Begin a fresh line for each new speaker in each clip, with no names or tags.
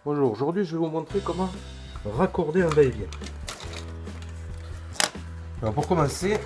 Bonjour, aujourd'hui je vais vous montrer comment raccorder un va-et-vient. Alors pour commencer,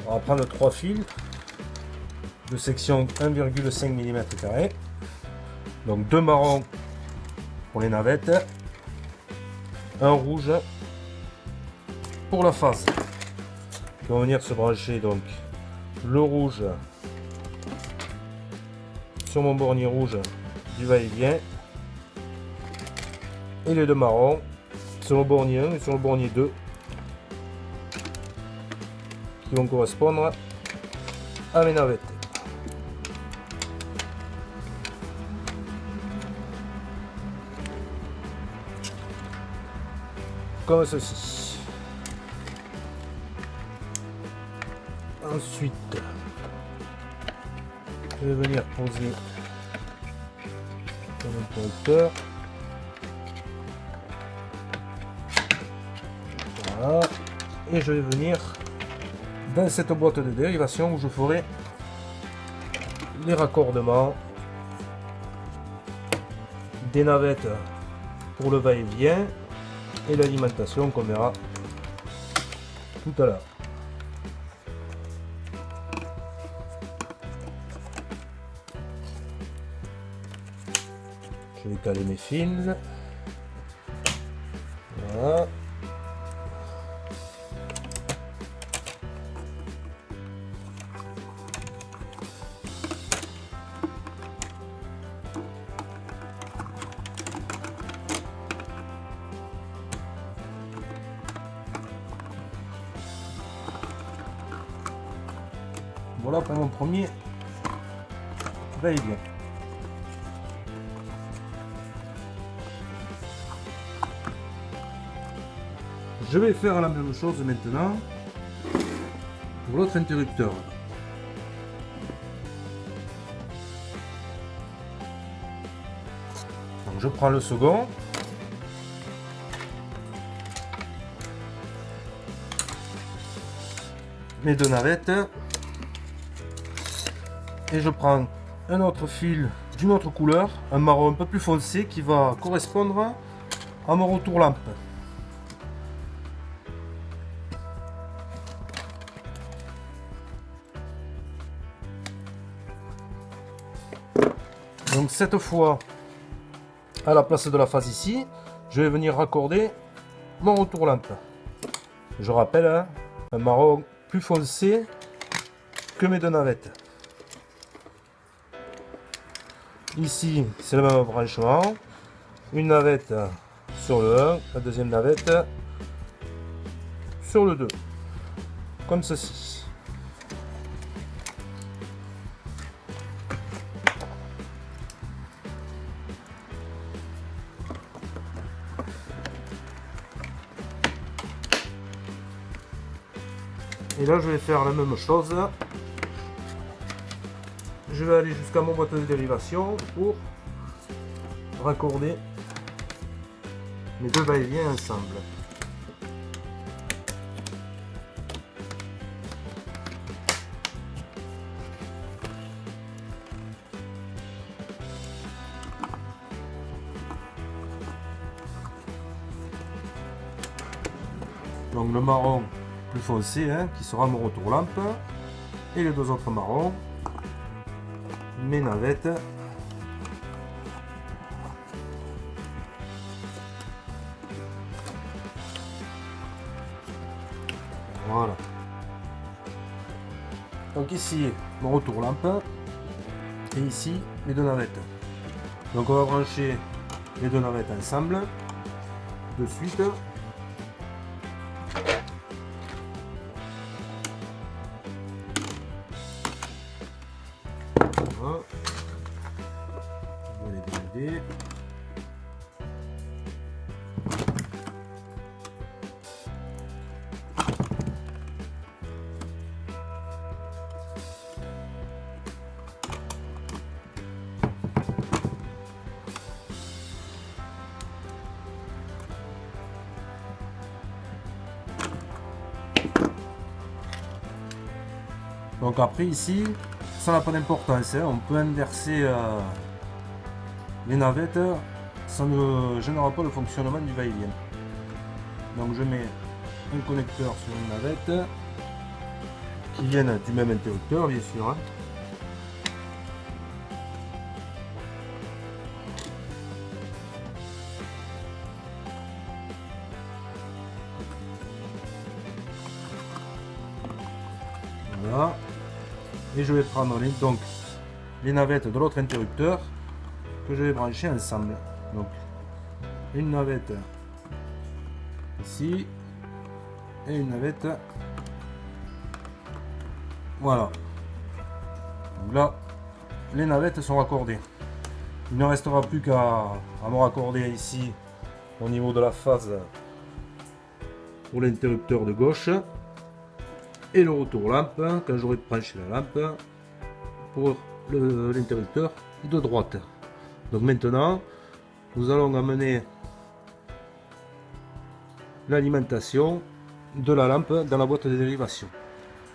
on va prendre 3 fils de section 1,5 mm², donc 2 marrons pour les navettes, un rouge pour la phase. On va venir se brancher donc le rouge sur mon bornier rouge du va-et-vient et les deux marrons sur le bornier 1 et sur le bornier 2 qui vont correspondre à mes navettes. Comme ceci. Ensuite, je vais venir poser mon interrupteur. Voilà. Et je vais venir dans cette boîte de dérivation où je ferai les raccordements des navettes pour le va-et-vient et l'alimentation qu'on verra tout à l'heure. Je vais caler mes fils. Voilà. Voilà pour mon premier va-et-vient. Je vais faire la même chose maintenant pour l'autre interrupteur. Donc je prends le second. Mes deux navettes. Et je prends un autre fil d'une autre couleur, un marron un peu plus foncé qui va correspondre à mon retour lampe. Donc cette fois, à la place de la phase ici, je vais venir raccorder mon retour lampe. Je rappelle, hein, un marron plus foncé que mes deux navettes. Ici, c'est le même branchement. Une navette sur le 1, la deuxième navette sur le 2. Comme ceci. Et là, je vais faire la même chose. Je vais aller jusqu'à mon boîte de dérivation pour raccorder mes deux va-et-vient ensemble. Donc le marron plus foncé, hein, qui sera mon retour lampe, et les deux autres marrons, mes navettes. Voilà. Donc ici mon retour lampe et ici les deux navettes. Donc on va brancher les deux navettes ensemble de suite. Voilà. On va les démoder. Donc après ici, ça n'a pas d'importance, hein. On peut inverser les navettes, ça ne gênera pas le fonctionnement du va-et-vient. Donc je mets un connecteur sur une navette qui viennent du même interrupteur, bien sûr, hein. Voilà. Et je vais prendre les navettes de l'autre interrupteur que je vais brancher ensemble. Donc une navette ici et une navette, voilà. Donc là les navettes sont raccordées. Il ne restera plus qu'à me raccorder ici au niveau de la phase pour l'interrupteur de gauche et le retour lampe quand j'aurai branché la lampe pour l'interrupteur de droite. Donc maintenant nous allons amener l'alimentation de la lampe dans la boîte de dérivation.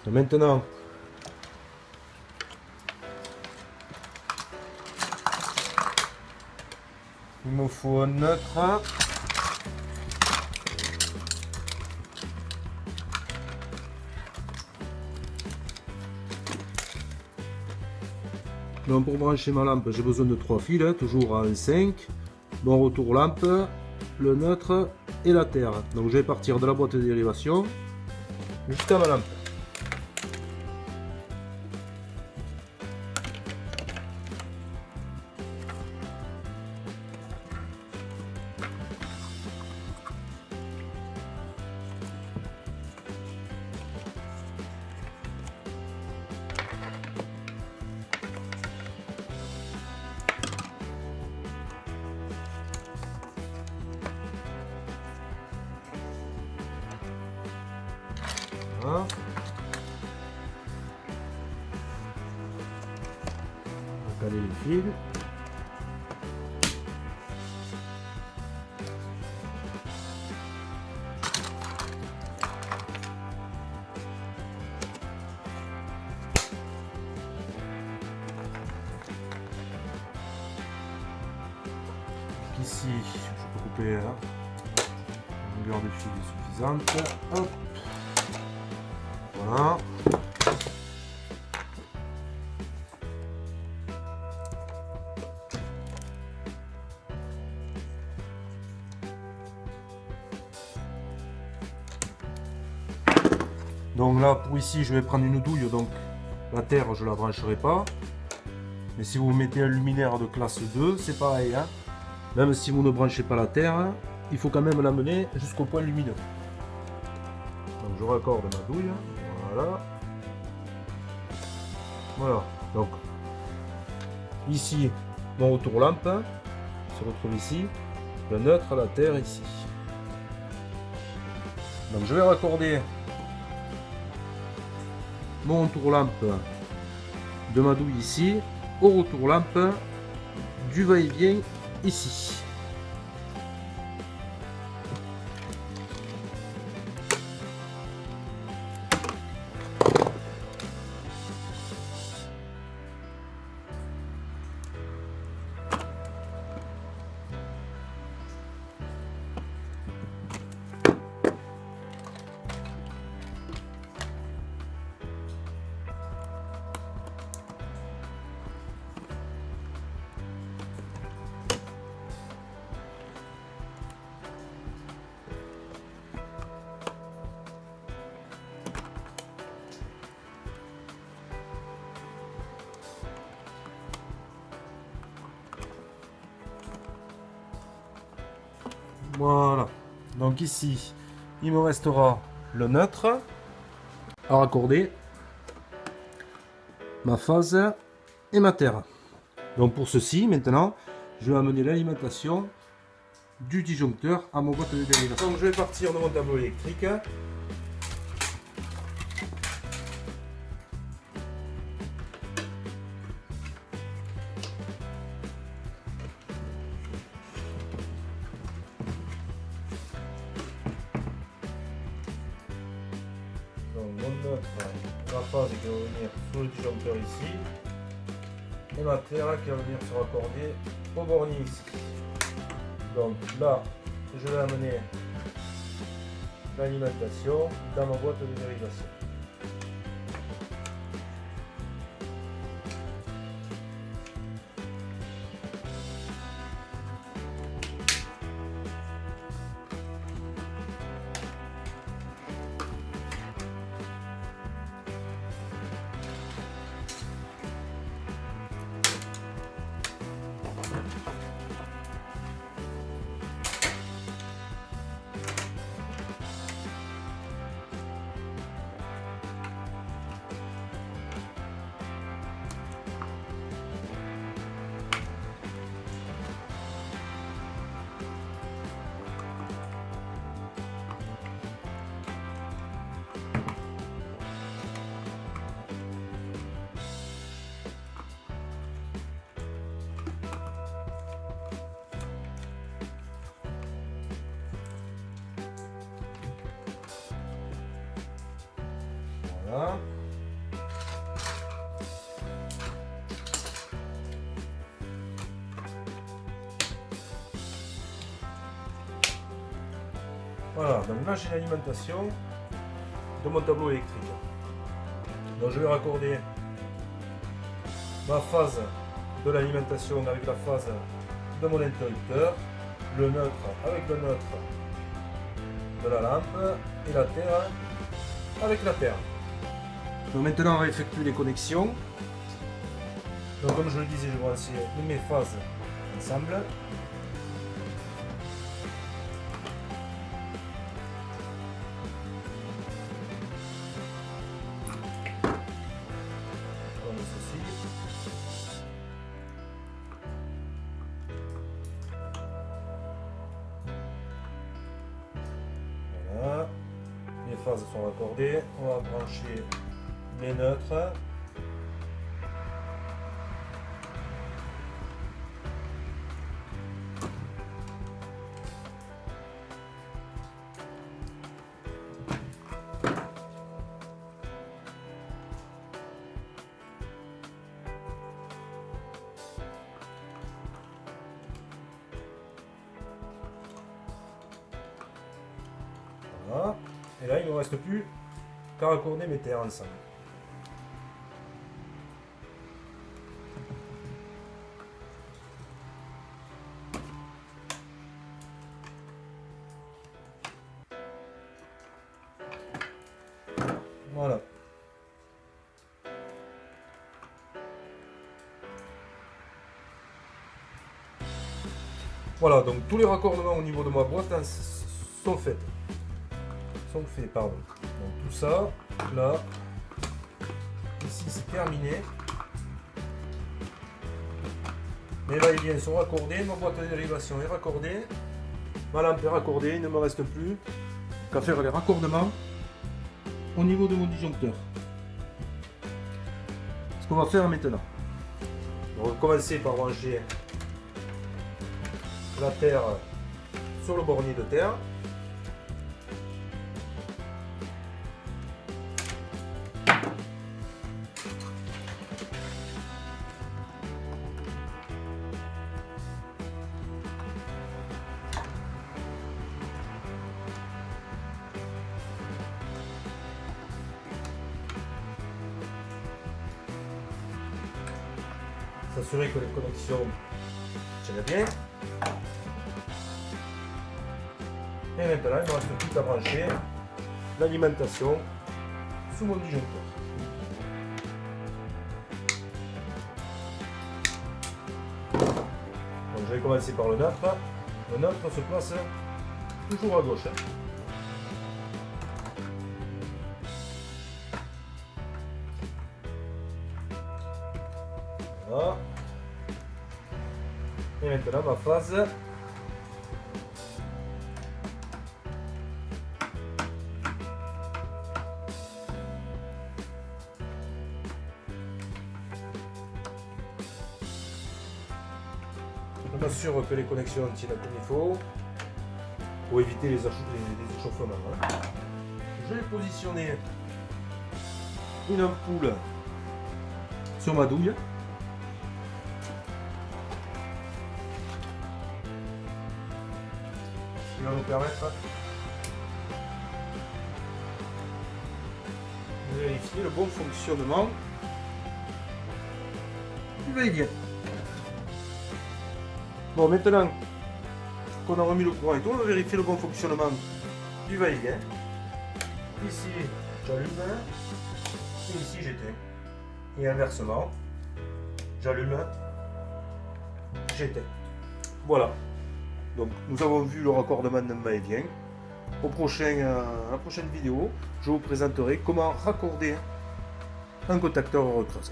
Donc maintenant il me faut un neutre. Donc pour brancher ma lampe, j'ai besoin de 3 fils, toujours à 1,5. Mon retour lampe, le neutre et la terre. Donc je vais partir de la boîte de dérivation jusqu'à ma lampe. Voilà. On va caler les fils. Ici, je peux couper une longueur de fil suffisante. Hop. Voilà. Donc là, pour ici, je vais prendre une douille. Donc la terre, je la brancherai pas. Mais si vous mettez un luminaire de classe 2, c'est pareil, hein. Même si vous ne branchez pas la terre, il faut quand même l'amener jusqu'au point lumineux. Donc je raccorde ma douille. Voilà. Voilà. Donc ici, mon retour lampe se retrouve ici. Le neutre, la terre ici. Donc je vais raccorder mon retour lampe de ma douille ici au retour lampe du va-et-vient ici. Voilà, donc ici il me restera le neutre à raccorder, ma phase et ma terre. Donc pour ceci, maintenant je vais amener l'alimentation du disjoncteur à mon boîte de dérivation. Donc je vais partir de mon tableau électrique. Donc mon neutre va phase qui va venir sous le disjoncteur ici. Et ma terre qui va venir se raccorder au bornier ici. Donc là, je vais amener l'alimentation dans ma boîte de dérivation. Voilà. Voilà, donc là j'ai l'alimentation de mon tableau électrique. Donc je vais raccorder ma phase de l'alimentation avec la phase de mon interrupteur, le neutre avec le neutre de la lampe et la terre avec la terre. Donc maintenant on va effectuer les connexions. Donc comme je le disais, je vais brancher mes phases ensemble. Comme ceci. Voilà. Les phases sont raccordées. On va brancher les neutres. Voilà. Et là, il ne me reste plus qu'à raccorder mes terres ensemble. Voilà. Voilà, donc tous les raccordements au niveau de ma boîte sont faits. Pardon. Donc tout ça, là, ici c'est terminé. Mes va-et-vient sont raccordés, ma boîte de dérivation est raccordée, ma lampe est raccordée, il ne me reste plus qu'à faire les raccordements au niveau de mon disjoncteur. Ce qu'on va faire maintenant. On va commencer par brancher la terre sur le bornier de terre. S'assurer que les connexions tiennent bien. Et maintenant, il me reste plus à brancher l'alimentation sous mon disjoncteur. Donc je vais commencer par le neutre. Le neutre se place toujours à gauche. Voilà. Et maintenant ma phase. Je m'assure que les connexions tiennent comme il faut pour éviter les échauffements. Je vais positionner une ampoule sur ma douille. Qui va nous permettre de vérifier le bon fonctionnement du va-et-vient. Bon, maintenant qu'on a remis le courant et tout, on va vérifier le bon fonctionnement du va-et-vient. Ici, j'allume, et ici, j'éteins. Et inversement, j'allume, j'éteins. Voilà. Donc, nous avons vu le raccordement d'un va-et-vient. La prochaine vidéo, je vous présenterai comment raccorder un contacteur recreuse.